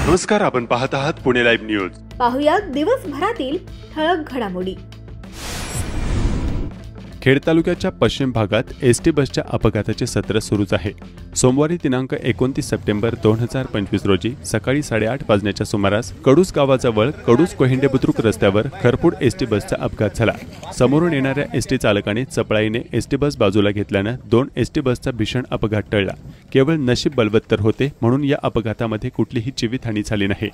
नमस्कार, आपण पाहत आहात पुणे लाईव्ह न्यूज. पाहुयात दिवसभरातील ठळक घडामोडी. खेड तालुक्याच्या पश्चिम भागात एसटी बसच्या अपघाताचे सत्र सुरूच आहे. सोमवारी दिनांक 29 सप्टेंबर 2025 रोजी सकाळी 8:30 वाजण्याच्या सुमारास कडूस गावाजवळ कडूस कोहिंडे बुद्रुक रस्त्यावर खरपूड एसटी बसचा अपघात झाला. समोरून येणाऱ्या एसटी चालकाने चपळाईने एसटी बस बाजूला घेतल्यानं 2 एसटी बसचा भीषण अपघात टळला. केवळ नशीब बलवत्तर होते म्हणून या अपघातामध्ये कुठलीही जीवितहानी झाली नाही.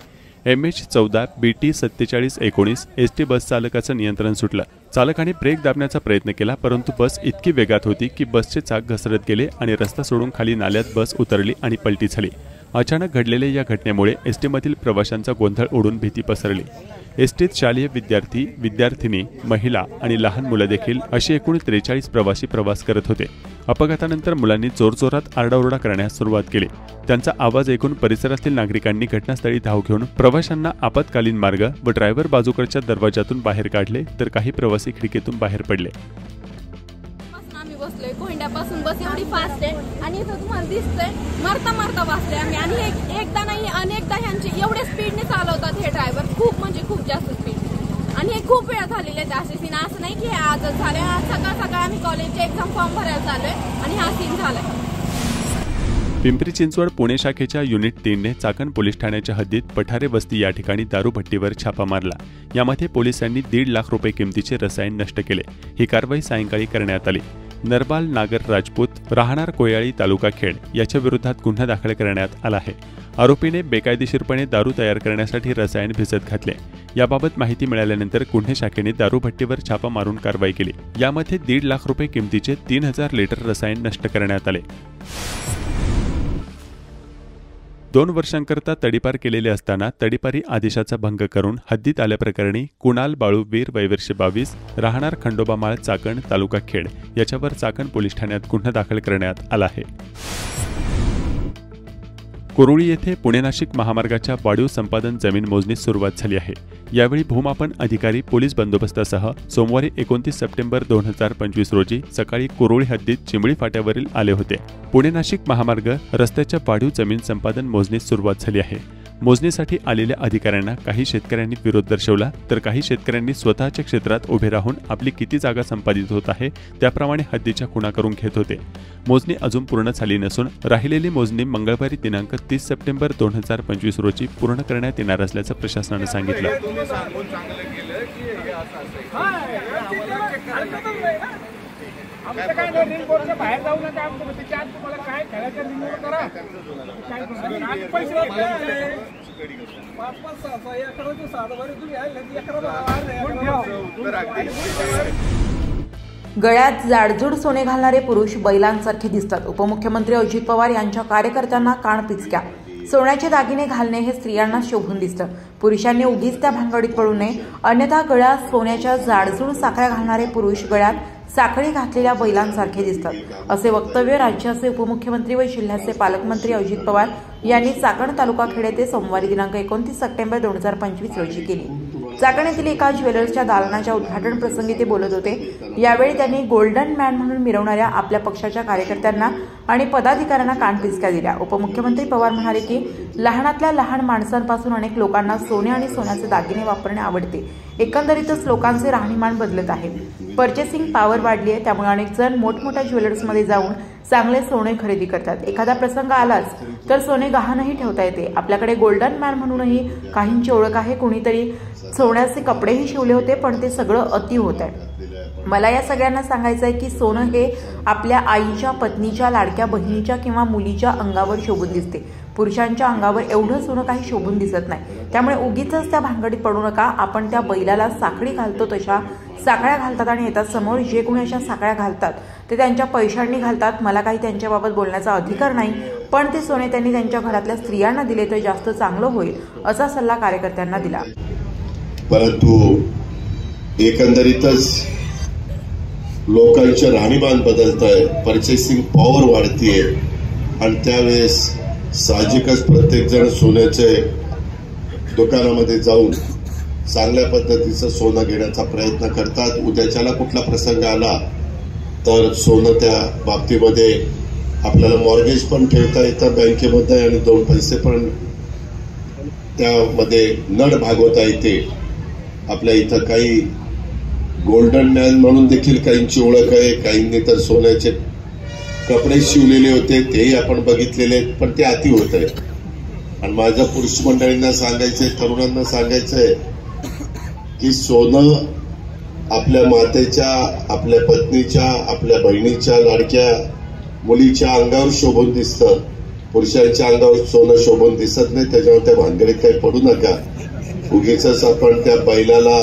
MH14 BT 4719 एसटी बस चालकाचं नियंत्रण सुटलं. चालकाने ब्रेक दाबण्याचा प्रयत्न केला, परंतु बस इतकी वेगात होती की बसचे चाक घसरत गेले आणि रस्ता सोडून खाली नाल्यात बस उतरली आणि पलटी झाली. अचानक घडलेल्या या घटनेमुळे एसटीमधील प्रवाशांचा गोंधळ उडून भीती पसरली. एसटीत शालेय विद्यार्थी, विद्यार्थिनी, महिला आणि लहान मुलं देखील अशी एकूण 43 प्रवासी प्रवास करत होते. अपघातानंतर मुलांनी जोरजोरात आरडाओरडा करण्यास सुरुवात केली. त्यांचा आवाज ऐकून परिसरातील नागरिकांनी घटनास्थळी धाव घेऊन प्रवाशांना आपत्कालीन मार्ग व ड्रायव्हर बाजूकडच्या दरवाजातून बाहेर काढले, तर काही प्रवासी खिडकीतून बाहेर पडले. आम्ही बसलोय कोहिंड्यापासून, बस एवढी फास्ट आहे आणि इथं तुम्हाला दिसतंय मरता मरता बसले आम्ही. आणि एकदा नाही अनेकदा ह्यांची एवढे स्पीडने चालवतात हे ड्रायव्हर, खूप म्हणजे खूप जास्त स्पीड. आणि हे खूप वेळा झालेले आहेत असे सीन. असं नाही की हे आजच झाले. आज सकाळ सकाळ आम्ही कॉलेजचे एक्झाम फॉर्म भरायला चाललोय आणि हा सीन झालाय. पिंपरी चिंचवड पुणे शाखेच्या युनिट 3ने चाकण पोलीस ठाण्याच्या हद्दीत पठारे वस्ती या ठिकाणी दारूभट्टीवर छापा मारला. यामध्ये पोलिसांनी 1.5 लाख रुपये किमतीचे रसायन नष्ट केले. ही कारवाई सायंकाळी करण्यात आली. नरबाल नागर राजपूत, राहणार कोयाळी, तालुका खेड याच्या विरोधात गुन्हा दाखल करण्यात आला आहे. आरोपीने बेकायदेशीरपणे दारू तयार करण्यासाठी रसायन भिजत घातले. याबाबत माहिती मिळाल्यानंतर गुन्हे शाखेने दारूभट्टीवर छापा मारून कारवाई केली. यामध्ये 1.5 लाख रुपये किमतीचे 3000 लिटर रसायन नष्ट करण्यात आले. 2 वर्षांकरता तडीपार केलेले असताना तडीपारी आदेशाचा भंग करून हद्दीत आल्याप्रकरणी कुणाल बाळू वीर वयवर्ष 22 राहणार खंडोबामाळ चाकण तालुका खेड याच्यावर चाकण पोलीस ठाण्यात गुन्हा दाखल करण्यात आला आहे. कुरुळी येथे पुणे नाशिक महामार्गाच्या वाढीव संपादन जमीन मोजणीस सुरुवात झाली आहे. यावेळी भूमापन अधिकारी पोलीस बंदोबस्तासह सोमवारी 29 सप्टेंबर 2025 रोजी सकाळी कुरुळी हद्दीत चिंबळी फाट्यावरील आले होते. पुणे नाशिक महामार्ग रस्त्याच्या वाढीव जमीन संपादन मोजणीस सुरुवात झाली आहे. मोजणीसाठी आलेल्या अधिकाऱ्यांना काही शेतकऱ्यांनी विरोध दर्शवला, तर काही शेतकऱ्यांनी स्वतःच्या क्षेत्रात उभे राहून आपली किती जागा संपादित होत आहे त्याप्रमाणे हद्दीच्या खुणा करून घेत होते. मोजणी अजून पूर्ण झाली नसून राहिलेली मोजणी मंगळवारी दिनांक 30 सप्टेंबर 2025 रोजी पूर्ण करण्यात येणार असल्याचं प्रशासनानं सांगितलं. गळ्यात जाडजूड सोने घालणारे पुरुष बैलांसारखे दिसतात. उपमुख्यमंत्री अजित पवार यांच्या कार्यकर्त्यांना कानपिचक्या, सोन्याचे दागिने घालणे हे स्त्रियांना शोभून दिसतं. पुरुषांनी उगीच त्या भानगडीत पडू नये, अन्यथा गळ्यात सोन्याच्या जाडजूड साखळ्या घालणारे पुरुष गळ्यात साखळी घातलेल्या बैलांसारखे दिसतात, असे वक्तव्य राज्याचे उपमुख्यमंत्री व जिल्ह्याचे पालकमंत्री अजित पवार यांनी चाकण तालुका खेड येथे सोमवारी दिनांक 29 सप्टेंबर 2025 रोजी केली. चाकण येथील एका ज्वेलर्सच्या दालनाच्या उद्घाटन प्रसंगी ते बोलत होते. यावेळी त्यांनी गोल्डन मॅन म्हणून मिरवणाऱ्या आपल्या पक्षाच्या कार्यकर्त्यांना आणि पदाधिकाऱ्यांना कानपिचक्या दिल्या. उपमुख्यमंत्री पवार म्हणाले की लहानातल्या लहान माणसांपासून अनेक लोकांना सोने आणि सोन्याचे दागिने वापरणे आवडते. एकंदरीतच लोकांचे राहणीमान बदलत आहे. पर्चेसिंग पॉवर वाढली आहे, त्यामुळे अनेक जण मोठमोठ्या ज्वेलर्समध्ये जाऊन चांगले सोने खरेदी करतात. एखादा प्रसंग आलाच तर सोने गहाणही ठेवता येते. आपल्याकडे गोल्डन मॅन म्हणूनही काहींची ओळख आहे. कुणीतरी सोन्याचे कपडेही शिवले होते, पण ते सगळं अति होत आहे. मला या सगळ्यांना सांगायचं आहे की सोनं हे आपल्या आईच्या, पत्नीच्या, लाडक्या बहिणीच्या किंवा मुलीच्या अंगावर शोभून दिसते. पुरुषांच्या अंगावर एवढं सोनं काही शोभून दिसत नाही. त्यामुळे उगीचच त्या भानगडीत पडू नका. आपण त्या बैलाला साखळी घालतो तशा साखळ्या घालतात आणि येतात समोर जे कोणी अशा साखळ्या घालतात ते त्यांच्या पैशांनी घालतात. मला काही त्यांच्याबाबत बोलण्याचा अधिकार नाही, पण ते सोने त्यांनी त्यांच्या घरातल्या स्त्रियांना दिले तर जास्त चांगलं होईल, असा सल्ला कार्यकर्त्यांना दिला. परंतु एकंदरीतच लोकांचे राहणीमान बदलत आहे, पर्चेसिंग पॉवर वाढतीये आणि त्यावेळेस साहजिकच प्रत्येक जण सोन्याचे दुकानामध्ये जाऊन चांगल्या पद्धतीचं सोनं घेण्याचा प्रयत्न करतात. उद्याच्याला कुठला प्रसंग आला तर सोनं त्या बाबतीमध्ये आपल्याला मॉर्गेज पण ठेवता येतं बँकेमध्ये आणि 2 पैसे पण त्यामध्ये नड भागवता येते. आपल्या इथं काही गोल्डन मॅन म्हणून देखील काहींची ओळख आहे. काहींनी तर सोन्याचे कपडे शिवलेले होते, तेही आपण बघितलेले आहेत. पण ते अति होत आहे. आणि माझं पुरुष मंडळींना सांगायचंय, तरुणांना सांगायचंय की सोनं आपल्या मातेच्या, आपल्या पत्नीच्या, आपल्या बहिणीच्या, लाडक्या मुलीच्या अंगावर शोभून दिसतं. पुरुषांच्या अंगावर सोनं शोभून दिसत नाही. त्याच्यावर त्या भानगडीत काही पडू नका. उगीच आपण त्या बैलाला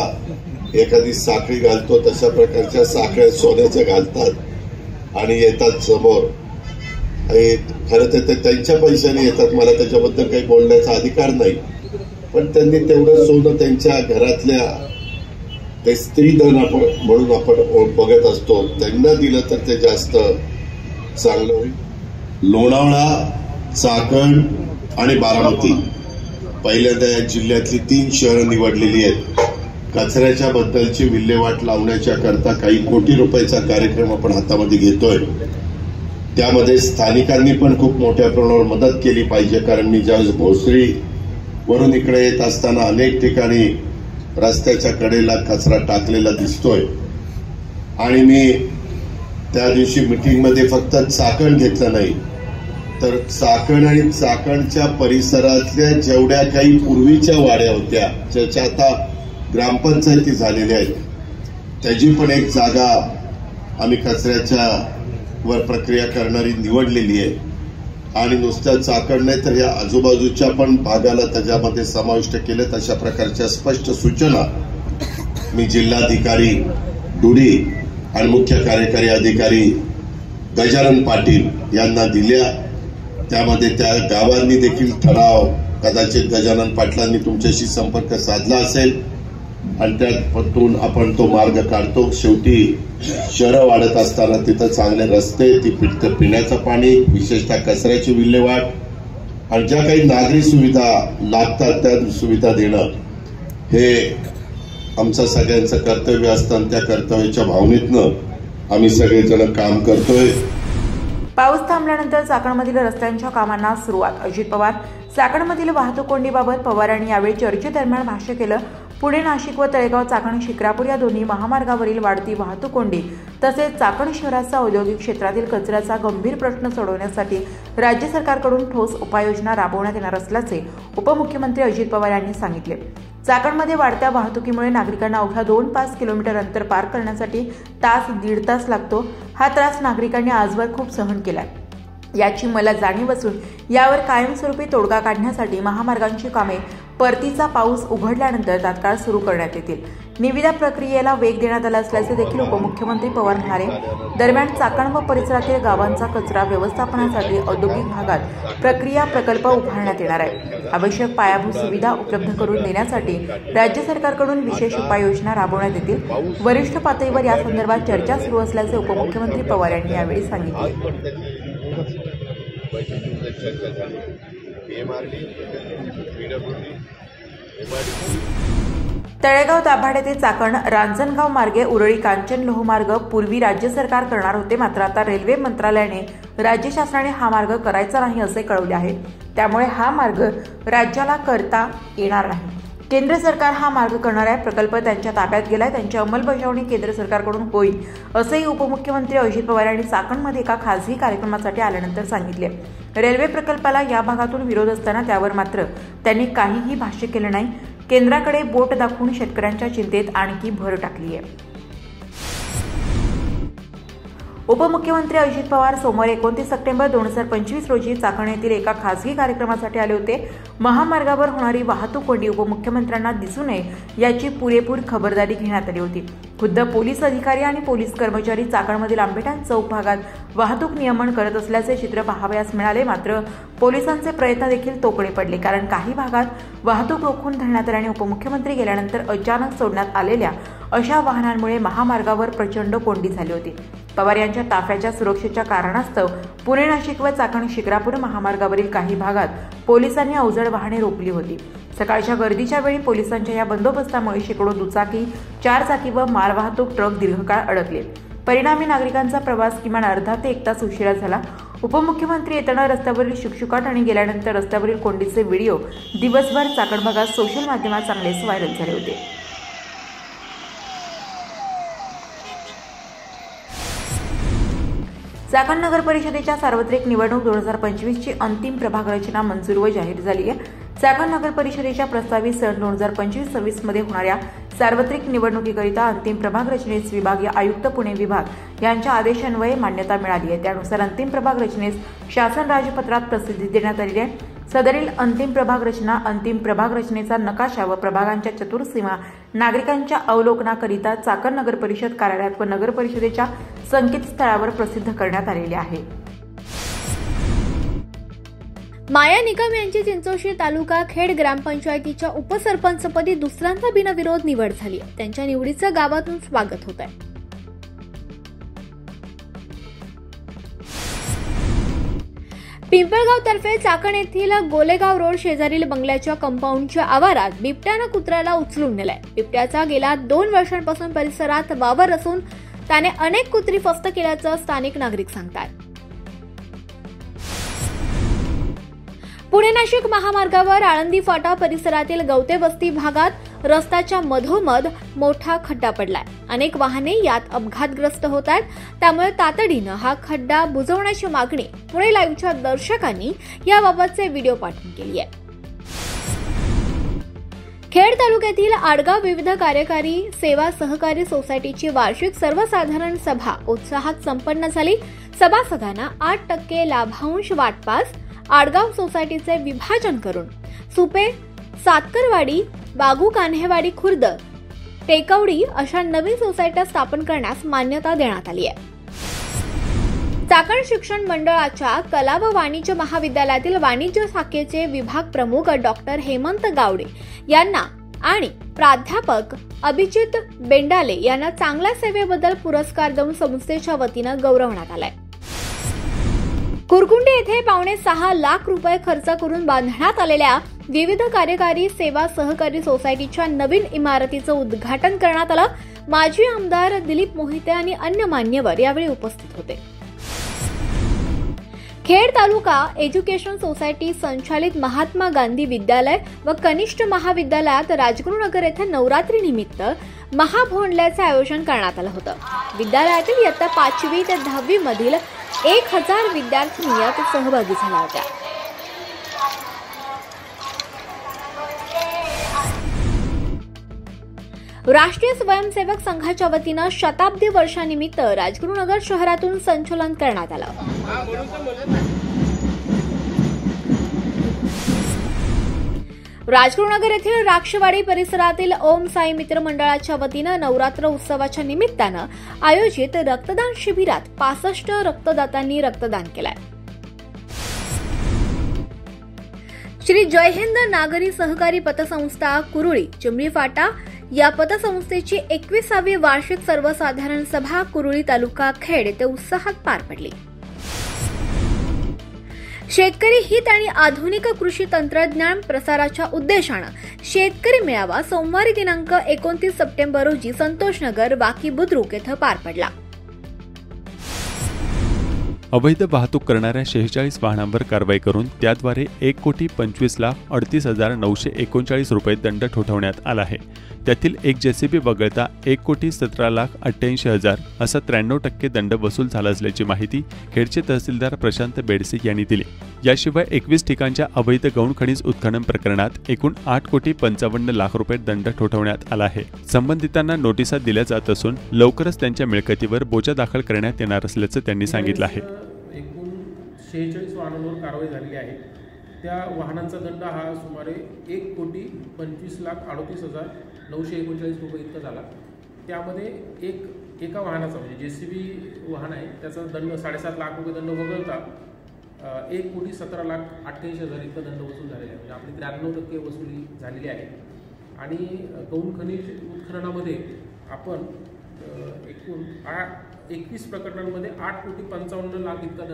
एखादी साखळी घालतो तशा प्रकारच्या साखळ्या सोन्याच्या घालतात आणि येतात समोर. खरं तर ते त्यांच्या पैशाने येतात, मला त्याच्याबद्दल काही बोलण्याचा अधिकार नाही. पण त्यांनी तेवढं सोनं त्यांच्या घरातल्या ते स्त्रीधन म्हणून आपण बघत असतो, त्यांना दिलं तर ते जास्त चांगलं होईल. लोणावळा, चाकण आणि बारामती पहिल्यांदा या जिल्ह्यातली 3 शहरं निवडलेली आहेत. कचऱ्याच्या बद्दलची विल्हेवाट लावण्याच्या करता काही कोटी रुपयाचा कार्यक्रम आपण हातामध्ये घेतोय. त्यामध्ये स्थानिकांनी पण खूप मोठ्या प्रमाणावर मदत केली पाहिजे. कारण मी ज्यावेळेस भोसरी वरून इकडे येत असताना अनेक ठिकाणी रस्त्याच्या कडेला कचरा टाकलेला दिसतोय. आणि मी त्या दिवशी मीटिंगमध्ये फक्त चाकण घेतलं नाही, तर चाकण आणि चाकणच्या परिसरातल्या जेवढ्या काही पूर्वीच्या वाड्या होत्या, ज्याच्या आता ग्रामपंचायती झालेल्या आहेत, त्याची पण एक जागा आम्ही कचऱ्याच्या वर प्रक्रिया करणारी निवडलेली आहे. आणि नुसतं चाकण नाही तर या आजूबाजूच्या पण भागाला त्याच्यामध्ये समाविष्ट केलं. अशा प्रकारच्या स्पष्ट सूचना मी जिल्हाधिकारी डुडी आणि मुख्य कार्यकारी अधिकारी गजानन पाटील यांना दिल्या. त्यामध्ये त्या गावांनी देखील ठराव, कदाचित गजानन पाटलांनी तुमच्याशी संपर्क साधला असेल आणि त्यातून आपण तो मार्ग काढतो. शेवटी शहरं वाढत असताना तिथं चांगले रस्ते, तिथं पिण्याचं पाणी, विशेषतः कचऱ्याची विल्हेवाट आणि ज्या काही नागरी सुविधा लागतात त्या सुविधा देणं हे आमचं सगळ्यांचं कर्तव्य असतं. आणि त्या कर्तव्याच्या भावनेतनं आम्ही सगळेजण काम करतोय. पाऊस थांबल्यानंतर चाकणमधील रस्त्यांच्या कामांना सुरुवात. अजित पवार. चाकणमधील वाहतूक कोंडीबाबत पवार यांनी यावेळी चर्चेदरम्यान भाष्य केलं. पुणे, नाशिक व तळेगाव, चाकण, शिक्रापूर या दोन्ही महामार्गावरील वाढती वाहतूक कोंडी तसेच चाकण शहराचा औद्योगिक क्षेत्रातील कचऱ्याचा गंभीर प्रश्न सोडवण्यासाठी राज्य सरकारकडून ठोस उपाययोजना राबवण्यात येणार असल्याचे उपमुख्यमंत्री अजित पवार यांनी सांगितले. चाकणमध्ये वाढत्या वाहतुकीमुळे नागरिकांना अवघ्या 2-5 किलोमीटर अंतर पार करण्यासाठी तास-दीड तास लागतो. हा त्रास नागरिकांनी आजवर खूप सहन केलाय. याची मला जाणीव असून यावर कायमस्वरूपी तोडगा काढण्यासाठी महामार्गांची कामे परतीचा पाऊस उघडल्यानंतर तात्काळ सुरू करण्यात येतील. निविदा प्रक्रियेला वेग देण्यात आला असल्याचे देखील उपमुख्यमंत्री पवार म्हणाले. दरम्यान चाकण व परिसरातील गावांचा कचरा व्यवस्थापनासाठी औद्योगिक भागात प्रक्रिया प्रकल्प उभारण्यात येणार आहे. आवश्यक पायाभूत सुविधा उपलब्ध करून देण्यासाठी राज्य सरकारकडून विशेष उपाययोजना राबवण्यात येतील. वरिष्ठ पातळीवर या संदर्भात चर्चा सुरू असल्याचे उपमुख्यमंत्री पवार यांनी यावेळी सांगितले. तळेगाव, दाभाडे ते चाकण, रांजणगाव मार्गे उरळी कांचन लोहमार्ग पूर्वी राज्य सरकार करणार होते. मात्र आता रेल्वे मंत्रालयाने राज्य शासनाने हा मार्ग करायचा नाही असे कळवले आहे. त्यामुळे हा मार्ग राज्याला करता येणार नाही. केंद्र सरकार हा मार्ग करणारा प्रकल्प त्यांच्या ताब्यात गेलाय. त्यांची अंमलबजावणी केंद्र सरकारकडून होईल असेही उपमुख्यमंत्री अजित पवार यांनी चाकणमध्ये एका खासगी कार्यक्रमासाठी आल्यानंतर सांगितले. रेल्वे प्रकल्पाला या भागातून विरोध असताना त्यावर मात्र त्यांनी काहीही भाष्य केलं नाही. केंद्राकडे बोट दाखवून शेतकऱ्यांच्या चिंतेत आणखी भर टाकली आहे. उपमुख्यमंत्री अजित पवार सोमवारी 29 सप्टेंबर 2025 रोजी चाकण येथील एका खासगी कार्यक्रमासाठी आले होते. महामार्गावर होणारी वाहतूक कोंडी उपमुख्यमंत्र्यांना दिसू नये याची पुरेपूर खबरदारी घेण्यात आली होती. खुद्द पोलीस अधिकारी आणि पोलीस कर्मचारी चाकणमधील आंबेठाण चौक भागात वाहतूक नियमन करत असल्याचे चित्र पाहावयास मिळाले. मात्र पोलिसांचे प्रयत्न देखील तोकडे पडले. कारण काही भागात वाहतूक रोखून धरण्यात आल्याने उपमुख्यमंत्री गेल्यानंतर अचानक सोडण्यात आलेल्या अशा वाहनांमुळे महामार्गावर प्रचंड कोंडी झाली होती. पवार यांच्या ताफ्याच्या सुरक्षेच्या कारणास्तव पुणे, नाशिक व चाकण, शिक्रापूर महामार्गावरील काही भागात पोलिसांनी अवजड वाहने रोखली होती. सकाळच्या गर्दीच्या वेळी पोलिसांच्या या बंदोबस्तामुळे शेकडो दुचाकी, 4 चाकी व मालवाहतूक ट्रक दीर्घकाळ अडकले. परिणामी नागरिकांचा प्रवास किमान अर्धा ते 1 तास उशिरा झाला. उपमुख्यमंत्री येताना रस्त्यावरील शुकशुकाट आणि गेल्यानंतर रस्त्यावरील कोंडीचे व्हिडिओ दिवसभर चाकण भागात सोशल माध्यमात चांगलेच व्हायरल झाले होते. चाकण नगर परिषदेच्या सार्वत्रिक निवडणूक 2025 ची अंतिम प्रभाग रचना मंजूर व जाहीर झाली आहे. चाकण नगर परिषदेच्या प्रस्तावित सन 2025-26 मध्ये होणाऱ्या सार्वत्रिक निवडणुकीकरिता अंतिम प्रभाग रचनेस विभागीय आयुक्त पुणे विभाग यांच्या आदेशान्वये मान्यता मिळाली आहे. त्यानुसार अंतिम प्रभाग रचनेस शासन राजपत्रात प्रसिद्धी देण्यात आली आहे. सदरील अंतिम प्रभाग रचनेचा नकाशा व प्रभागांच्या चतुर्सीमा नागरिकांच्या अवलोकनाकरिता चाकण नगर परिषद कार्यालयात व नगर परिषदेच्या संकेतस्थळावर प्रसिद्ध करण्यात आलेले आहे. माया निकम यांची चिंचोशी तालुका खेड ग्रामपंचायतीच्या उपसरपंचपदी दुसऱ्यांदा बिनविरोध निवड झाली. त्यांच्या निवडीचं गावातून स्वागत होत आहे. पिंपळगाव तर्फे चाकण येथील गोलेगाव रोड शेजारील बंगल्याच्या कंपाऊंडच्या आवारात बिबट्यानं कुत्र्याला उचलून नेलाय. बिबट्याचा गेल्या 2 वर्षांपासून परिसरात वावर असून त्याने अनेक कुत्री फस्त केल्याचं स्थानिक नागरिक सांगतात. पुणे नाशिक महामार्गावर आळंदी फाटा परिसरातील गवते वस्ती भागात रस्त्याच्या मधोमध मोठा खड्डा पडलाय. अनेक वाहने यात अपघातग्रस्त होत आहेत. त्यामुळे तातडीनं हा खड्डा बुजवण्याची मागणी पुणे लाईव्हच्या दर्शकांनी याबाबतचे व्हिडिओ पाठवून केली आहे. खेड तालुक्यातील आडगाव विविध कार्यकारी सेवा सहकारी सोसायटीची वार्षिक सर्वसाधारण सभा उत्साहात संपन्न झाली. सभासदांना 8% लाभांश वाटपास आडगाव सोसायटीचे विभाजन करून सुपे, सातकरवाडी, बागू कान्हेवाडी खुर्द, टेकवडी अशा नवीन सोसायट्या स्थापन करण्यास मान्यता देण्यात आली आहे. चाकण शिक्षण मंडळाच्या कला व वाणिज्य महाविद्यालयातील वाणिज्य शाखेचे विभाग प्रमुख डॉक्टर हेमंत गावडे यांना आणि प्राध्यापक अभिजित बेंडाले यांना चांगल्या सेवेबद्दल पुरस्कार देऊन संस्थेच्या वतीनं गौरवण्यात आलाय. कुरकुंडी येथे 5.6 लाख रुपये खर्च करून बांधण्यात आलेल्या विविध कार्यकारी सेवा सहकारी सोसायटीच्या नवीन इमारतीचं उद्घाटन करण्यात आलं. माजी आमदार दिलीप मोहिते आणि अन्य मान्यवर यावेळी उपस्थित होते. खेड तालुका एज्युकेशन सोसायटी संचालित महात्मा गांधी विद्यालय व कनिष्ठ महाविद्यालयात राजगुरुनगर येथे नवरात्री निमित्त महाभोंडल्याचे आयोजन करण्यात आलं होतं. विद्यालयातील इयत्ता 5वी ते 10वी मधील 1000 विद्यार्थिनी यात सहभागी झाल्या होत्या. राष्ट्रीय स्वयंसेवक संघाच्या वतीनं शताब्दी वर्षानिमित्त राजगुरुनगर शहरातून संचलन करण्यात आलं. राजगुरुनगर येथील राक्षवाडी परिसरातील ओम साई मित्र मंडळाच्या वतीनं नवरात्र उत्सवाच्या निमित्तानं आयोजित रक्तदान शिबिरात 65 रक्तदात्यांनी रक्तदान केलंय. श्री जयहिंद नागरी सहकारी पतसंस्था कुरुळी चिमणी फाटा या पतसंस्थेची 21वी वार्षिक सर्वसाधारण सभा कुरुळी तालुका खेड येथे उत्साहात पार पडली. शेतकरी हित आणि आधुनिक कृषी तंत्रज्ञान प्रसाराच्या उद्देशानं शेतकरी मेळावा सोमवारी दिनांक 29 सप्टेंबर रोजी संतोषनगर वाकी बुद्रुक येथे पार पडला. अवैध वाहतूक करणाऱ्या 46 वाहनांवर कारवाई करून त्याद्वारे 1,25,38,939 रुपये दंड ठोठावण्यात आला आहे. त्यातील एक जेसीबी वगळता 1,17,88,000 असा 93% दंड वसूल झाला असल्याची माहिती खेडचे तहसीलदार प्रशांत बेडसे यांनी दिली. याशिवाय 21 ठिकाणच्या अवैध गौण खनिज उत्खनन प्रकरणात एकूण 8,55,00,000 रुपये दंड ठोठावण्यात आला आहे. संबंधितांना नोटिसा दिल्या जात असून लवकरच त्यांच्या मिळकतीवर बोजा दाखल करण्यात येणार असल्याचं त्यांनी सांगितलं आहे. एकूण 46 वाहनांवर कारवाई झालेली आहे. त्या वाहनांचा दंड हा सुमारे 1,25,38,939 रुपये इतका झाला. त्यामध्ये एका वाहनाचा म्हणजे जेसीबी वाहन आहे त्याचा दंड 7.5 लाख रुपये दंड वगळता 1,17,88,000 इतका दंड वसूल झालेला आहे. म्हणजे आपली 93% वसुली झालेली आहे. आणि गौण खनिज उत्खननामध्ये आपण एकूण 21 प्रकरणांमध्ये 8,55,00,000 इतका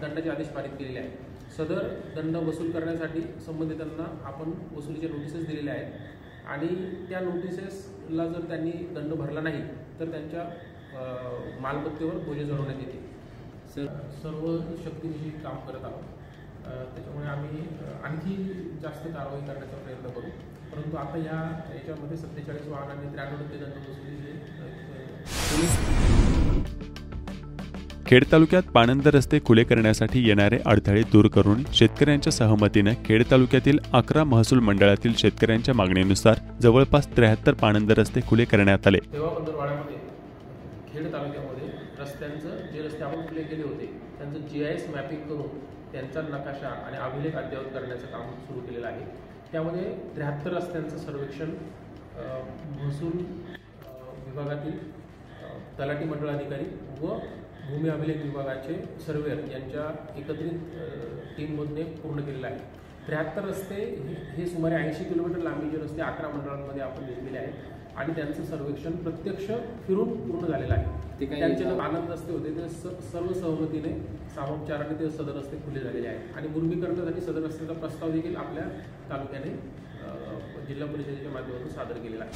दंडाचे आदेश पारित केलेले आहेत. सदर दंड वसूल करण्यासाठी संबंधितांना आपण वसुलीचे नोटिसेस दिलेले आहेत आणि त्या नोटिसेसला जर त्यांनी दंड भरला नाही तर त्यांच्या मालमत्तेवर बोजे चढवण्यात येते. सर्व शक्तीनिशी काम करत आहोत. त्याच्यामुळे आम्ही आणखी जास्त कारवाई करण्याचा प्रयत्न करू. परंतु आता याच्यामध्ये 47 वाहनांनी 93% दंड वसुली. खेड तालुक्यात पाणंद रस्ते खुले करण्यासाठी येणारे अडथळे दूर करून शेतकऱ्यांच्या सहमतीने खेड तालुक्यातील 11 महसूल मंडळातील शेतकऱ्यांच्या मागणीनुसार जवळपास 73 पाणंद रस्ते खुले करण्यात आले. तेव्हा पंधरवाड्यामध्ये खेड तालुक्यामध्ये रस्त्यांचं जे रस्ते आपण खुले केले होते त्यांचं GIS मॅपिंग करून त्यांचा नकाशा आणि अभिलेख अद्ययावत करण्याचं काम सुरू केलेलं आहे. त्यामध्ये 73 रस्त्यांचं सर्वेक्षण महसूल विभागातील तलाठी मंडळ अधिकारी व भूमी अभिलेख विभागाचे सर्वेअर यांच्या एकत्रित टीममधने पूर्ण केलेलं आहे. 73 रस्ते हे सुमारे 80 किलोमीटर लांबीचे रस्ते 11 मंडळांमध्ये आपण घेतलेले आहेत आणि त्यांचं सर्वेक्षण प्रत्यक्ष फिरून पूर्ण झालेलं आहे. त्यांचे जो आनंद रस्ते होते ते सर्व सहमतीने सामोपचाराने ते सदर रस्ते खुले झालेले आहेत आणि मुर्मीकरणासाठी सदर रस्त्याचा प्रस्ताव देखील आपल्या तालुक्याने जिल्हा परिषदेच्या माध्यमातून सादर केलेला आहे.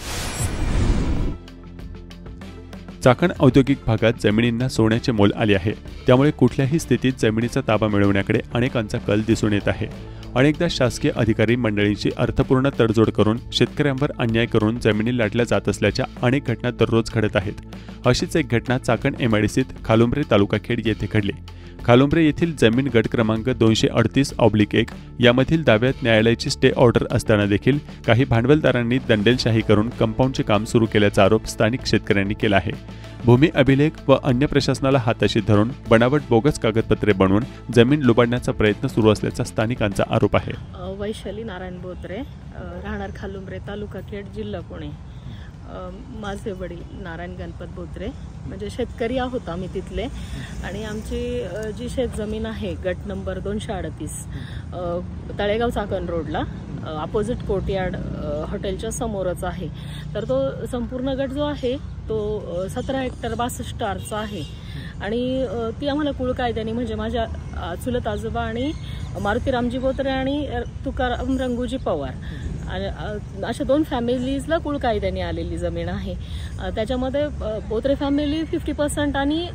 चाकण औद्योगिक भागात जमिनींना सोन्याचे मोल आले आहे. त्यामुळे कुठल्याही स्थितीत जमिनीचा ताबा मिळवण्याकडे अनेकांचा कल दिसून येत आहे. अनेकदा शासकीय अधिकारी मंडळींची अर्थपूर्ण तडजोड करून शेतकऱ्यांवर अन्याय करून जमिनी लाटल्या जात असल्याच्या अनेक घटना दररोज घडत आहेत. अशीच एक घटना चाकण MIDCत खालुंब्रे तालुका खेड येथे घडली. खालुंब्रे येथील जमीन गट क्रमांक 238/1 यामधील दाव्यात न्यायालयाची स्टे ऑर्डर असताना देखील काही भांडवलदारांनी दंडेलशाही करून कंपाऊंडचे काम सुरू केल्याचा आरोप स्थानिक शेतकऱ्यांनी केला आहे. भूमी अभिलेख व अन्य प्रशासनाला हाताशी धरून बनावट बोगस कागदपत्रे बनवून जमीन लुबाडण्याचा प्रयत्न सुरू असल्याचा स्थानिकांचा आरोप आहे. वैशाली नारायण बोत्रे, राहणार खालुंब्रे तालुका खेड जिल्हा पुणे. माझे वडील नारायण गणपत बोत्रे म्हणजे शेतकरी आहोत आम्ही तिथले आणि आमची जी शेतजमीन आहे गट नंबर 238 तळेगाव चाकण रोडला अपोजिट कोर्टयार्ड हॉटेलच्या समोरच आहे. तर तो संपूर्ण गट जो आहे तो 17 हेक्टर 62 आरचा आहे आणि ती आम्हाला कुळ कायद्याने म्हणजे माझ्या चुलत आजोबा आणि मारुती रामजी बोत्रे आणि तुकाराम रंगूजी पवार अशा 2 फॅमिलीजला कुळ कायद्याने आलेली जमीन आहे. त्याच्यामध्ये बोत्रे फॅमिली 50% आणि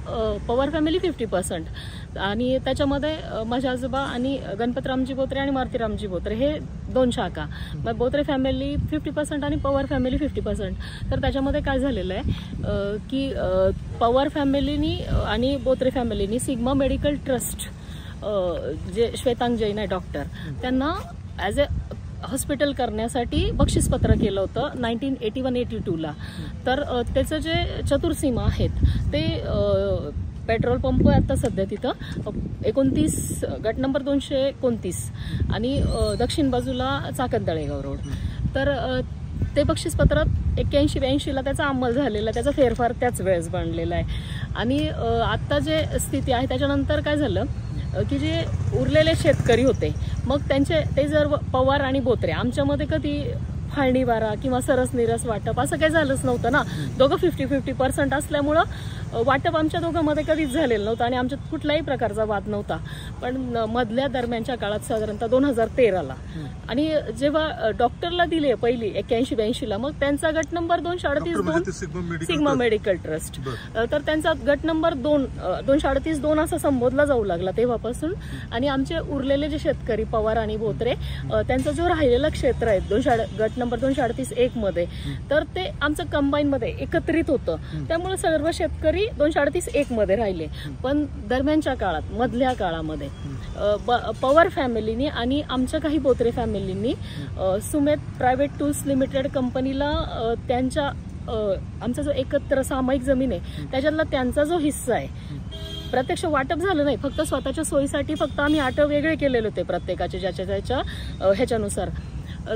पवार फॅमिली 50% आणि त्याच्यामध्ये माझे आजोबा आणि गणपतरामजी बोत्रे आणि मारुतीरामजी बोत्रे हे 2 शाखा. मग बोत्रे फॅमिली 50% आणि पवार फॅमिली 50%. तर त्याच्यामध्ये काय झालेलं आहे की पवार फॅमिलीनी आणि बोत्रे फॅमिलीनी सिग्मा मेडिकल ट्रस्ट जे श्वेतांग जैन आहे डॉक्टर त्यांना ॲज अ हॉस्पिटल करण्यासाठी बक्षीसपत्र केलं होतं 1981-82ला. तर त्याचं जे चतुर्सीमा आहेत ते पेट्रोल पंप आता सध्या तिथं 29 गट नंबर 229 आणि दक्षिण बाजूला चाकण तळेगाव रोड. तर ते बक्षीसपत्र 81-82ला त्याचा अंमल झालेला, त्याचा फेरफार त्याच वेळेस बनलेला आहे. आणि आत्ता जे स्थिती आहे त्याच्यानंतर काय झालं की जे उरलेले शेतकरी होते मग ते जर पवार आणि बोत्रे आमच्यामध्ये कधी फाळणी वारा किंवा सरस निरस वाटप असं काही झालंच नव्हतं ना. दोघं 50-50% असल्यामुळं वाटप आमच्या दोघांमध्ये कधीच झालेलं नव्हतं आणि आमच्यात कुठल्याही प्रकारचा वाद नव्हता. पण मधल्या दरम्यानच्या काळात साधारणतः 2013ला आणि जेव्हा डॉक्टरला दिले पहिली 81-82ला मग त्यांचा गट नंबर 238 सिग्मा मेडिकल ट्रस्ट. तर त्यांचा गट नंबर 238-2 असा संबोधला जाऊ लागला तेव्हापासून. आणि आमचे उरलेले जे शेतकरी पवार आणि बोत्रे त्यांचा जो राहिलेलं क्षेत्र आहे गट नंबर 238-1 मध्ये तर ते आमचं कंबाईन मध्ये एकत्रित होतं. त्यामुळे सर्व शेतकरी 238-1 मध्ये राहिले. पण दरम्यानच्या काळात मधल्या काळामध्ये पवार फॅमिलीनी आणि आमच्या काही Botre फॅमिलींनी Sumit private tools limited कंपनीला त्यांच्या आमचा जो एकत्र सामायिक जमीन आहे त्याच्यातला त्यांचा जो हिस्सा आहे प्रत्यक्ष वाटप झालं नाही, फक्त स्वतःच्या सोयीसाठी फक्त आम्ही आटप वेगळे केलेले होते प्रत्येकाचे ज्याच्या त्याच्या ह्याच्यानुसार.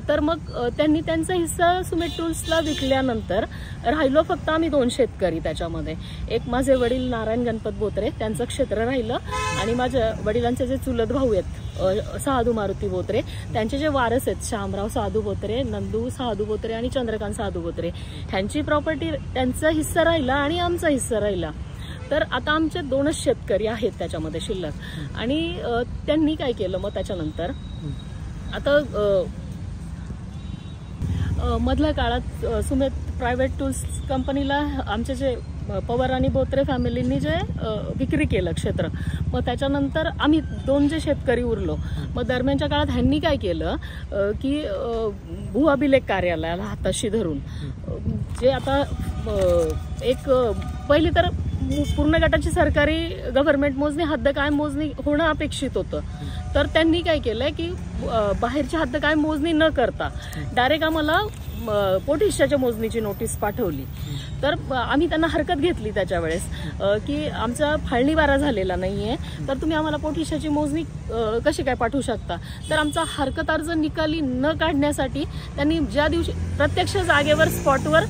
तर मग त्यांनी त्यांचा हिस्सा सुमेट टूल्सला विकल्यानंतर राहिलो फक्त आम्ही 2 शेतकरी त्याच्यामध्ये. एक माझे वडील नारायण गणपत बोत्रे त्यांचं क्षेत्र राहिलं आणि माझ्या वडिलांचे जे चुलत भाऊ आहेत साधू मारुती बोत्रे त्यांचे जे वारस आहेत शामराव साधू बोत्रे, नंदू साधू बोत्रे आणि चंद्रकांत साधू बोत्रे ह्यांची प्रॉपर्टी त्यांचा हिस्सा राहिला आणि आमचा हिस्सा राहिला. तर आता आमचे 2च शेतकरी आहेत त्याच्यामध्ये शिल्लक. आणि त्यांनी काय केलं मग त्याच्यानंतर आता मधल्या काळात सुमेत प्रायव्हेट टूल्स कंपनीला आमचे जे पवार आणि बोत्रे फॅमिलींनी जे विक्री केलं क्षेत्र, मग त्याच्यानंतर आम्ही 2 जे शेतकरी उरलो. मग दरम्यानच्या काळात ह्यांनी काय केलं की भूअभिलेख कार्यालयाला हाताशी धरून जे आता एक पहिली तर पूर्ण गटाची सरकारी गव्हर्नमेंट मोजणी हद्द कायम मोजणी होणं अपेक्षित होतं. तर त्यांनी काय केलंय की बाहेरची हद्द कायम मोजणी न करता डायरेक्ट आम्हाला पोटहिश्शाच्या मोजणीची नोटीस पाठवली. तर आम्ही त्यांना हरकत घेतली त्याच्या वेळेस की आमचा फाळणी वारा झालेला नाहीये, तर तुम्ही आम्हाला पोटहिश्शाची मोजणी कशी काय पाठवू शकता. तर आमचा हरकत अर्ज निकाली न काढण्यासाठी त्यांनी ज्या दिवशी प्रत्यक्ष जागेवर स्पॉटवर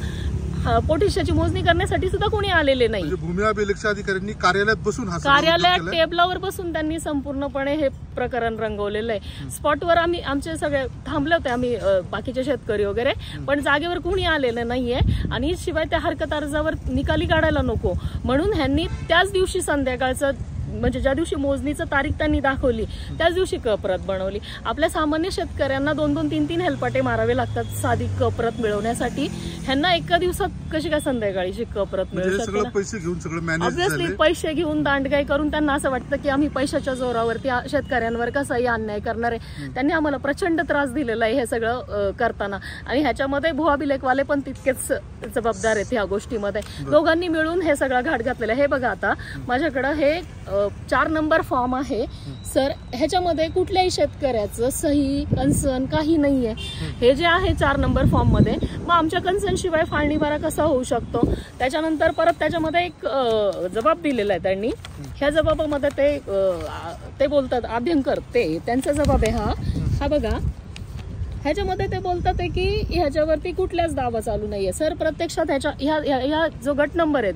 पोटहिश्शाची मोजणी करण्यासाठी सुद्धा कोणी आलेले नाही. भूमी अभिलेख अधिकाऱ्यांनी कार्यालयात बसून कार्यालयात टेबलावर बसून त्यांनी संपूर्णपणे हे प्रकरण रंगवलेलं आहे. स्पॉटवर आमचे सगळे थांबले होते, आम्ही बाकीचे शेतकरी वगैरे, पण जागेवर कोणी आलेलं नाहीये. आणि शिवाय त्या हरकत अर्जावर निकाली काढायला नको म्हणून ह्यांनी त्याच दिवशी संध्याकाळचं म्हणजे ज्या दिवशी मोजणीचं तारीख त्यांनी दाखवली त्याच दिवशी कप्रत बनवली. आपल्या सामान्य शेतकऱ्यांना 2-2, 3-3 हेलपाटे मारावे लागतात साधी कप्रत मिळवण्यासाठी. ह्यांना एका दिवसात कशी काय संध्याकाळीची कप्रत मिळू शकते. ऑब्व्हियसली पैसे घेऊन दांडगाई करून त्यांना असं वाटतं की आम्ही पैशाच्या जोरावरती शेतकऱ्यांवर कसाही अन्याय करणार आहे. त्यांनी आम्हाला प्रचंड त्रास दिलेला आहे हे सगळं करताना. आणि ह्याच्यामध्ये भूअभिलेखवाले पण तितकेच जबाबदार आहेत ह्या गोष्टीमध्ये. दोघांनी मिळून हे सगळं घाट घातलेलं आहे. हे बघा आता माझ्याकडं हे 4 नंबर फॉर्म आहे सर. ह्याच्यामध्ये कुठल्याही शेतकऱ्याचं सही कन्सर्न काही नाहीये. हे जे आहे 4 नंबर फॉर्म मध्ये, मग आमच्या कन्सर्न शिवाय फाळणी बारा कसा होऊ शकतो. त्याच्यानंतर परत त्याच्यामध्ये एक जबाब दिलेला आहे त्यांनी. ह्या जबाबामध्ये ते बोलतात अभ्यंकर, त्यांचा जबाब आहे हा बघा. ह्याच्यामध्ये ते बोलतात आहे की ह्याच्यावरती कुठल्याच दावा चालू नाहीये सर. प्रत्यक्षात ह्या जो गट नंबर आहे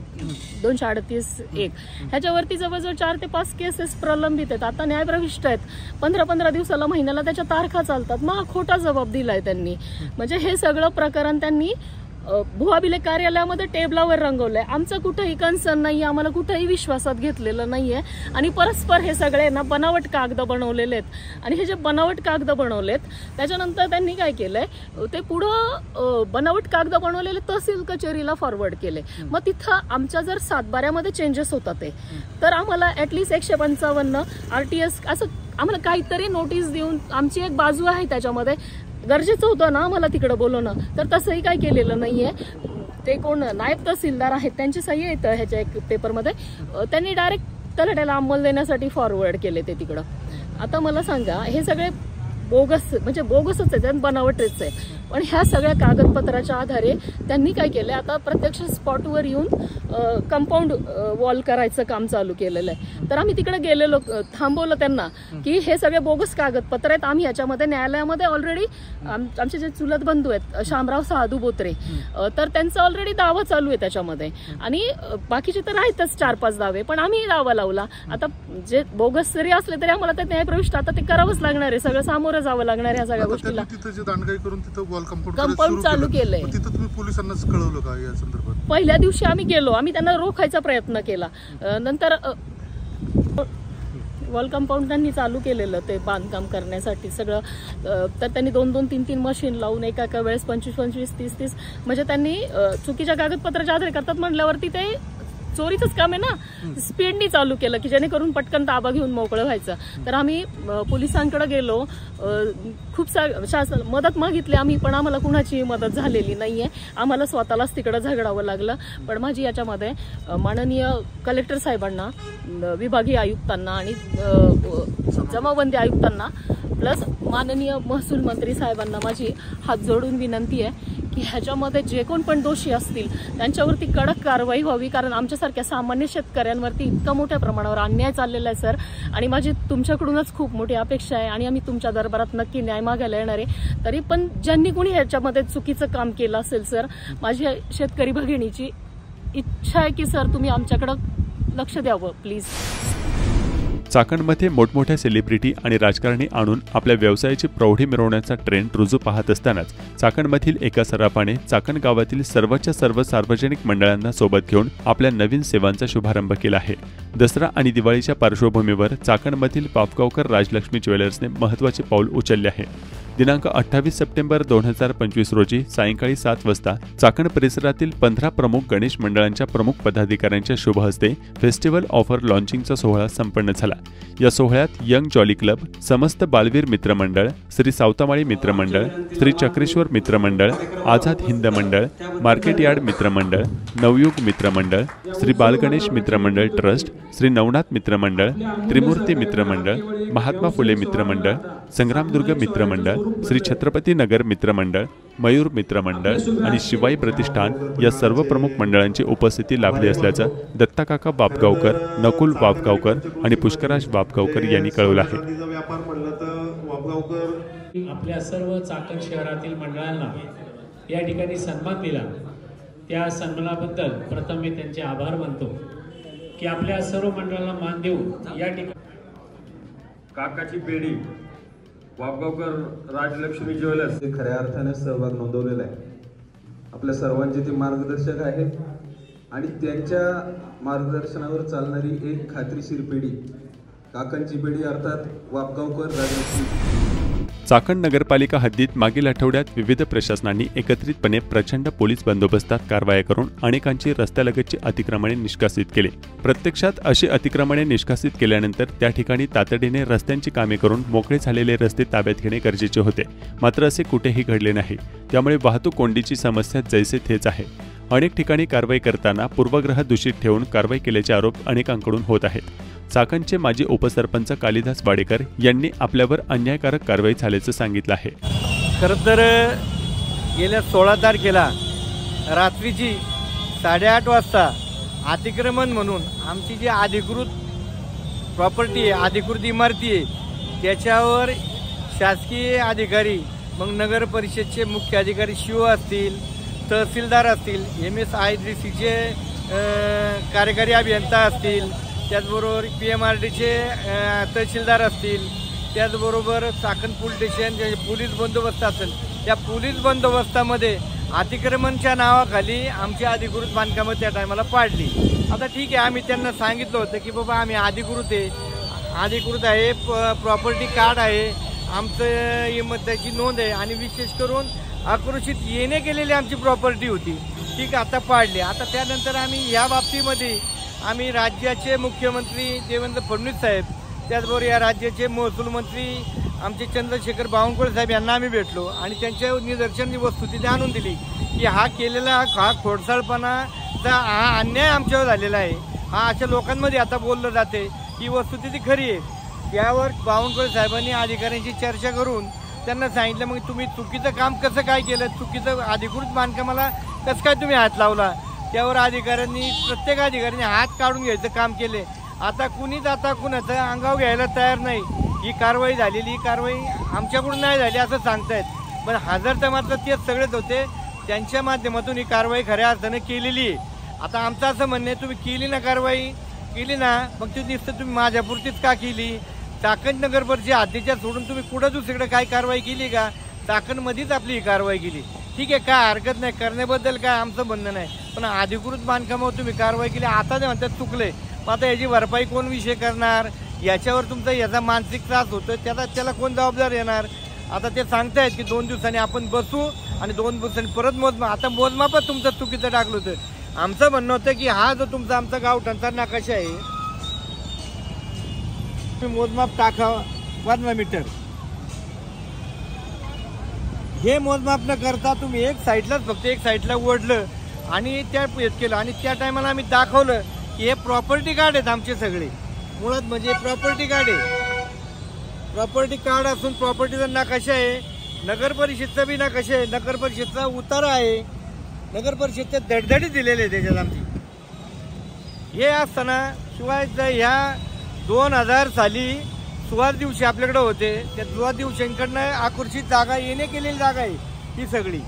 238-1 ह्याच्यावरती जवळजवळ 4 ते 5 केसेस प्रलंबित आहेत. आता न्यायप्रविष्ट आहेत. 15-15 दिवसाला महिन्याला त्याच्या तारखा चालतात. मग खोटा जबाब दिलाय त्यांनी. म्हणजे हे सगळं प्रकरण त्यांनी भूअभिलेख कार्यालयामध्ये टेबलावर रंगवलंय. आमचं कुठंही कन्सर्न नाहीये, आम्हाला कुठंही विश्वासात घेतलेलं नाहीये. आणि परस्पर हे सगळे ना बनावट कागद बनवलेले आहेत. आणि हे जे बनावट कागद बनवलेत त्याच्यानंतर त्यांनी काय केलंय, ते पुढं बनावट कागद बनवलेले तहसील कचेरीला फॉरवर्ड केले. मग तिथं आमच्या जर सातबाऱ्यामध्ये चेंजेस होतात तर आम्हाला ऍटलिस्ट 155 RTS असं आम्हाला काहीतरी नोटीस देऊन आमची एक बाजू आहे त्याच्यामध्ये. गरजेचं होतं ना आम्हाला तिकडे बोलवणं, तर तसंही काय केलेलं नाहीये. ते कोण नायब तहसीलदार आहेत त्यांची सही येतं ह्याच्या एक पेपरमध्ये. त्यांनी डायरेक्ट तलाट्याला अंमल देण्यासाठी फॉरवर्ड केले ते तिकडं. आता मला सांगा हे सगळे बोगस म्हणजे बोगसच आहे, बनावटच आहे. पण ह्या सगळ्या कागदपत्राच्या आधारे त्यांनी काय केलंय, आता प्रत्यक्ष स्पॉटवर येऊन कंपाऊंड वॉल करायचं काम चालू केलेलं आहे. तर आम्ही तिकडे गेलेलो, थांबवलं त्यांना की हे सगळे बोगस कागदपत्र आहेत. आम्ही ह्याच्यामध्ये न्यायालयामध्ये ऑलरेडी आमचे जे चुलत बंधू आहेत शामराव साधू बोत्रे, तर त्यांचा ऑलरेडी दावा चालू आहे त्याच्यामध्ये. आणि बाकीचे तर आहेतच 4-5 दावे, पण आम्ही दावा लावला. आता जे बोगस जरी असले तरी आम्हाला ते न्यायप्रविष्ट आता ते करावंच लागणार आहे. सगळं सामोरं जावं लागणार आहे ह्या सगळ्या गोष्टीला. कंपाऊंड चालू केलंय. तिथं तुम्ही पोलिसांना कळवलं का या संदर्भात? पहिल्या दिवशी आम्ही गेलो, आम्ही त्यांना रोखायचा प्रयत्न केला. नंतर वॉल कंपाऊंड त्यांनी चालू केलेलं ते बांधकाम करण्यासाठी सगळं. तर त्यांनी 2-2, 3-3 मशीन लावून एका वेळेस 25-25, 30-30 म्हणजे त्यांनी चुकीच्या कागदपत्राच्या आधारे करतात म्हटल्यावरती ते चोरीचंच काम आहे ना. स्पीडनी चालू केलं की जेणेकरून पटकन ताबा घेऊन मोकळं व्हायचं. तर आम्ही पोलिसांकडे गेलो, खूप मदत मागितली आम्ही, पण आम्हाला कुणाची मदत झालेली नाहीये. आम्हाला स्वतःलाच तिकडं झगडावं लागलं. पण माझी याच्यामध्ये माननीय कलेक्टर साहेबांना, विभागीय आयुक्तांना आणि जमाबंदी आयुक्तांना प्लस माननीय महसूल मंत्री साहेबांना माझी हात जोडून विनंती आहे की ह्याच्यामध्ये जे कोण पण दोषी असतील त्यांच्यावरती कडक कारवाई व्हावी. कारण आमच्यासारख्या सामान्य शेतकऱ्यांवरती इतका मोठ्या प्रमाणावर अन्याय चाललेला आहे सर. आणि माझी तुमच्याकडूनच खूप मोठी अपेक्षा आहे आणि आम्ही तुमच्या दरबारात नक्की न्याय मागायला येणार आहे. तरी पण ज्यांनी कोणी ह्याच्यामध्ये चुकीचं काम केलं असेल सर, माझ्या शेतकरी भगिनीची इच्छा आहे की सर तुम्ही आमच्याकडं लक्ष द्यावं प्लीज. चाकणमध्ये मोठमोठ्या सेलिब्रिटी आणि राजकारणी आणून आपल्या व्यवसायाची प्रौढी मिरवण्याचा ट्रेंड रुजू पाहत असतानाच चाकणमधील एका सराफाने चाकण गावातील सर्वच्या सर्व सार्वजनिक मंडळांना सोबत घेऊन आपल्या नवीन सेवांचा शुभारंभ केला आहे. दसरा आणि दिवाळीच्या पार्श्वभूमीवर चाकणमधील पाफगावकर राजलक्ष्मी ज्वेलर्सने महत्त्वाचे पाऊल उचलले आहे. दिनांक 28 सप्टेंबर 2025 रोजी सायंकाळी 7 वाजता चाकण परिसरातील 15 प्रमुख गणेश मंडळांच्या प्रमुख पदाधिकाऱ्यांच्या शुभ हस्ते फेस्टिवल ऑफर लॉन्चिंगचा सोहळा संपन्न झाला। या सोहळ्यात यंग जॉली क्लब, समस्त बालवीर मित्र मंडळ, श्री सावतामाळी मित्र मंडळ, श्री चक्रेश्वर मित्र मंडळ, आझाद हिंद मंडळ, मार्केट यार्ड मित्र मंडळ, नवयुग मित्र मंडळ, श्री बालगणेश मित्र मंडळ ट्रस्ट, श्री नवनाथ मित्र मंडळ, त्रिमूर्ती मित्र मंडळ, महात्मा फुले मित्र मंडळ, संग्रामदुर्ग मित्र मंडळ, श्री छत्रपती नगर मित्र मंडळ, मयूर मित्र मंडळ आणि शिवाई प्रतिष्ठान या सर्व प्रमुख मंडळांची उपस्थिती लाभली असल्याचं दत्ताकाका बापगावकर, नकुल बापगावकर आणि पुष्कराज बापगावकर यांनी कळवलं आहे। आपल्या सर्व चाकण शहरातील मंडळांना या ठिकाणी सन्मान दिला, त्या सन्मानाबद्दल प्रथम मी त्यांचे आभार मानतो की आपल्या सर्व मंडळांना मान देऊन या ठिकाणी काकाची पेढी वापगावकर राजलक्ष्मी ज्वेलर्स हे खऱ्या अर्थाने सहभाग नोंदवलेला आहे। आपल्या सर्वांचे ते मार्गदर्शक आहेत आणि त्यांच्या मार्गदर्शनावर चालणारी एक खात्रीशीर पेढी काकांची पेढी अर्थात वापगावकर राजलक्ष्मी। चाकण नगरपालिका हद्दीत मागील आठवड्यात विविध प्रशासनांनी एकत्रितपणे प्रचंड पोलीस बंदोबस्तात कारवाया करून अनेकांची रस्त्यालगतची अतिक्रमणे निष्कासित केली। प्रत्यक्षात अशी अतिक्रमणे निष्कासित केल्यानंतर त्या ठिकाणी तातडीने रस्त्यांची कामे करून मोकळे झालेले रस्ते ताब्यात घेणे गरजेचे होते, मात्र असे कुठेही घडले नाही। त्यामुळे वाहतूक कोंडीची समस्या जैसे थेच आहे। अनेक ठिकाणी कारवाई करताना पूर्वग्रह दूषित ठेवून कारवाई केल्याचे आरोप अनेकांकडून होत आहेत। चाकणचे माजी उपसरपंच कालिदास वाडेकर यांनी आपल्यावर अन्यायकारक कारवाई झाल्याचं सांगितलं आहे। खरं तर गेल्या 16 तारखेला रात्रीची 8:30 वाजता अतिक्रमण म्हणून आमची जी अधिकृत प्रॉपर्टी आहे, अधिकृत इमारती आहे, त्याच्यावर शासकीय अधिकारी, मग नगर परिषदचे मुख्य अधिकारी शिव असतील, तहसीलदार असतील, MSIDCचे कार्यकारी अभियंता असतील, त्याचबरोबर PMRDचे तहसीलदार असतील, त्याचबरोबर चाकण पोलीस स्टेशन पोलीस बंदोबस्त असेल, त्या पोलीस बंदोबस्तामध्ये अतिक्रमणच्या नावाखाली आमची अधिकृत बांधकामं त्या टायमाला पाडली। आता ठीक आहे, आम्ही त्यांना सांगितलं होतं की बाबा आम्ही अधिकृत आहे, प्रॉपर्टी कार्ड आहे, आमचं त्याची नोंद आहे आणि विशेष करून आक्रोशित येणे केलेली आमची प्रॉपर्टी होती, ठीक आहे, आता पाडली। आता त्यानंतर आम्ही या बाबतीमध्ये आम्ही राज्याचे मुख्यमंत्री देवेंद्र फडणवीस साहेब, त्याचबरोबर या राज्याचे महसूल मंत्री आमचे चंद्रशेखर बावनकुळे साहेब यांना आम्ही भेटलो आणि त्यांच्या निदर्शन वस्तुस्थिती आणून दिली की हा केलेला हा खोडसाळपणाचा हा अन्याय आमच्यावर झालेला आहे, हा अशा लोकांमध्ये आता बोललं जाते, ही वस्तुस्थिती खरी आहे। यावर बावनकुळे साहेबांनी अधिकाऱ्यांची चर्चा करून त्यांना सांगितलं, मग तुम्ही चुकीचं काम कसं काय केलं, चुकीचं अधिकृत बांधकामाला कसं काय तुम्ही हात लावला। त्यावर प्रत्येक अधिकाऱ्यांनी हात काढून घ्यायचं काम केले। आता कुणाचं अंगावर घ्यायला तयार नाही। ही कारवाई झालेली, ही कारवाई आमच्याकडून नाही झाली असं सांगतायत, पण हजर तर मात्र तेच सगळेच होते, त्यांच्या माध्यमातून ही कारवाई खऱ्या अर्थाने केलेली आहे। आता आमचं असं म्हणणं आहे, तुम्ही केली ना कारवाई, केली ना, मग ती नुसतं तुम्ही माझ्यापुरतीच का केली? चाकण नगरपरच्या हद्दीच्या सोडून तुम्ही कुठं दुसरीकडे काय कारवाई केली का? चाकणमध्येच आपली ही कारवाई केली, ठीक आहे, काय हरकत नाही, करण्याबद्दल काय आमचं म्हणणं नाही, पण अधिकृत बांधकामावर तुम्ही कारवाई केली, आता ते म्हणतात चुकले, मग आता याची भरपाई कोण विषय करणार? याच्यावर तुमचा याचा मानसिक त्रास होतो, त्याला कोण जबाबदार येणार? आता ते सांगतायत की 2 दिवसांनी आपण बसू आणि 2 दिवसांनी परत मोजमाप, आता मोजमापच तुमचं चुकीचं टाकलं होतं। आमचं म्हणणं होतं की हा जो तुमचा आमचा गावठाणचा नकाशा आहे, तुम्ही मोजमाप टाका 15 मीटर, हे मोजमाप न करता तुम्ही फक्त एक साईडला ओढलं आणि त्या केलं आणि त्या टायमाला आम्ही दाखवलं की हे प्रॉपर्टी कार्ड आहेत आमचे सगळे, मुळात म्हणजे प्रॉपर्टी कार्ड आहे, प्रॉपर्टी कार्ड असून प्रॉपर्टीचा नकाशा आहे, नगर परिषदचा बी नकाशा आहे, नगर परिषदचा उतारा आहे, नगर परिषदच्या धडधडी दिलेले आहे त्याच्यात आमची। हे असताना शिवाय ह्या 2000 साली सुवार दिवशी आपल्याकडे होते, त्या सुवार दिवशींकडनं आकर्षित जागा येणे केलेली जागा आहे ही सगळी।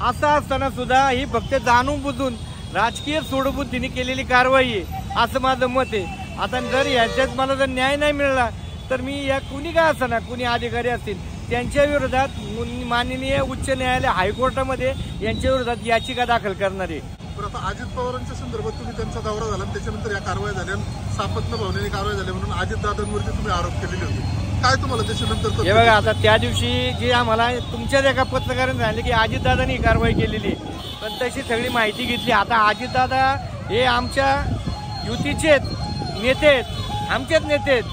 असं असताना सुद्धा ही फक्त जाणून बुजून राजकीय सोडबुद्धीने केलेली कारवाई आहे असं माझं मत आहे। आता जर याच्यात मला जर न्याय नाही मिळाला तर मी या कुणी काय असताना कुणी अधिकारी असतील त्यांच्या विरोधात माननीय उच्च न्यायालय हायकोर्टामध्ये यांच्या विरोधात याचिका दाखल करणार आहे। आता अजित पवारांच्या संदर्भात तुम्ही त्यांचा दौरा झाला, त्याच्यानंतर या कारवाई झाल्या, सापत्न भावनेने कारवाई झाली म्हणून अजित दादांवरती तुम्ही आरोप केलेले होते, काय तुम्हाला त्याच्यानंतर हे बघा, आता त्या दिवशी जे आम्हाला तुमच्याच एका पत्रकाराने सांगितलं की अजितदादांनी कारवाई केलेली, पण तशी सगळी माहिती घेतली. आता अजितदादा हे आमच्या युतीचे नेते आहेत, आमचेच नेते आहेत,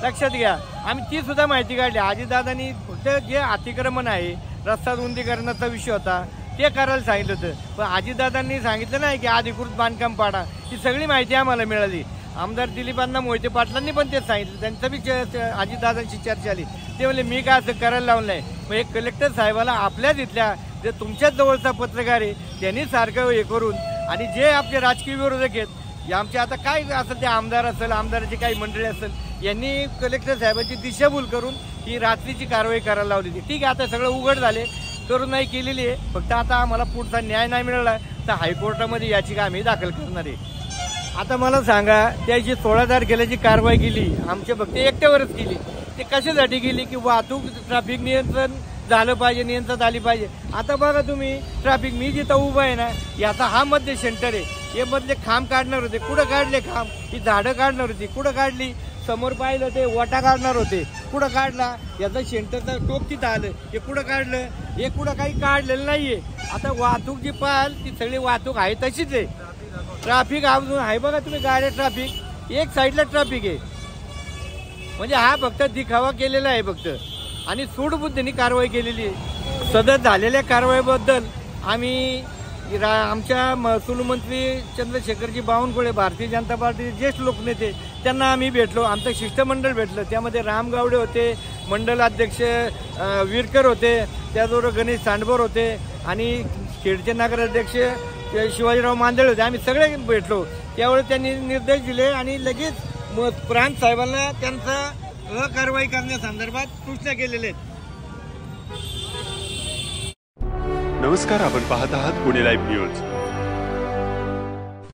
लक्षात घ्या. आम्ही ती सुद्धा माहिती काढली. अजितदादांनी फक्त जे अतिक्रमण आहे, रस्ता रुंदीकरणाचा विषय होता, ते करायला सांगितलं होतं. पण अजितदादांनी सांगितलं नाही की अधिकृत बांधकाम पाडा. ही सगळी माहिती आम्हाला मिळाली. आमदार दिलीपांना मोहिते पाटलांनी पण तेच सांगितलं. त्यांचं बी अजितदादांची चर्चा आली. ते म्हणले मी काय असं करायला लावलं नाही. मग एक कलेक्टर साहेबाला आपल्याच इथल्या जे तुमच्याच जवळचा पत्रकार आहे त्यांनी सारखं हे करून, आणि जे आपले राजकीय विरोधक आहेत, आमचे आता काय असेल ते आमदार असेल, आमदाराची काही मंडळी असेल, यांनी कलेक्टर साहेबांची दिशाभूल करून ही रात्रीची कारवाई करायला लावली होती. ठीक आहे, आता सगळं उघड झाले, करून नाही केलेली आहे. फक्त आता आम्हाला पुढचा न्याय नाही मिळाला तर हायकोर्टामध्ये याचिका आम्ही दाखल करणार आहे. आता मला सांगा, त्याची 16 तारखेला जी कारवाई केली आमच्या फक्त एकट्यावरच केली. ते कशासाठी केली की वाहतूक ट्रॅफिक नियंत्रण झालं पाहिजे, नियंत्रणात आली पाहिजे. आता बघा तुम्ही, ट्रॅफिक मी जिथं उभा आहे ना, याचा हा मध्य सेंटर आहे. हे मधले खांब काढणार होते, कुठं काढले खांब? ही झाडं काढणार होती, कुठं काढली? समोर पाहिलं ते वाटा काढणार होते, कुठं काढला? याचं सेंटरचा टोक तिथं आलं, हे कुठं काढलं? हे कुठं काही काढलेलं नाहीये. आता वाहतूक जी पाहाल ती सगळी वाहतूक आहे तशीच आहे. ट्रॅफिक अजून आहे बघा तुम्ही, गाड्या ट्रॅफिक एक साईडला ट्रॅफिक आहे. म्हणजे हा फक्त दिखावा केलेला आहे फक्त, आणि सूडबुद्धीने कारवाई केलेली आहे. सदर झालेल्या कारवाईबद्दल आम्ही आमच्या महसूल मंत्री चंद्रशेखरजी बावनकुळे, भारतीय जनता पार्टीचे ज्येष्ठ लोकनेते, त्यांना आम्ही भेटलो. आमचं शिष्टमंडळ भेटलं. त्यामध्ये राम गावडे होते, मंडल अध्यक्ष विरकर होते, त्याचबरोबर गणेश सांडभोर होते, आणि खेडचे नगराध्यक्ष शिवाजीराव मांदळे होते. आम्ही सगळे भेटलो. त्यावेळी त्यांनी निर्देश दिले आणि लगेच प्रांत साहेबांना त्यांचा कारवाई करण्यासंदर्भात सूचना केलेल्या आहेत. नमस्कार, आपण पाहत आहात पुणे लाईव्ह न्यूज.